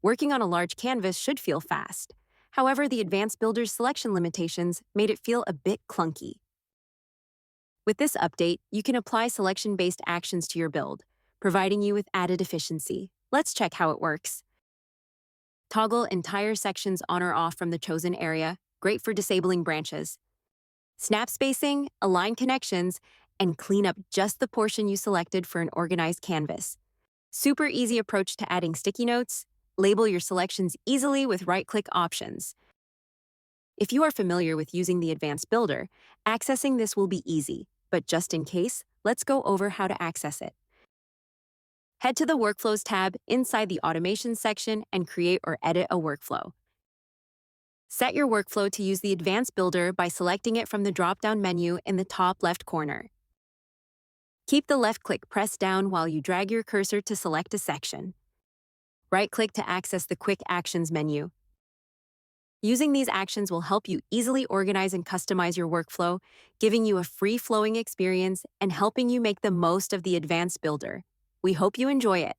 Working on a large canvas should feel fast. However, the Advanced Builder's selection limitations made it feel a bit clunky. With this update, you can apply selection-based actions to your build, providing you with added efficiency. Let's check how it works. Toggle entire sections on or off from the chosen area, great for disabling branches. Snap spacing, align connections, and clean up just the portion you selected for an organized canvas. Super easy approach to adding sticky notes. Label your selections easily with right-click options. If you are familiar with using the Advanced Builder, accessing this will be easy, but just in case, let's go over how to access it. Head to the Workflows tab inside the Automation section and create or edit a workflow. Set your workflow to use the Advanced Builder by selecting it from the drop-down menu in the top left corner. Keep the left click pressed down while you drag your cursor to select a section. Right-click to access the Quick Actions menu. Using these actions will help you easily organize and customize your workflow, giving you a free-flowing experience and helping you make the most of the Advanced Builder. We hope you enjoy it.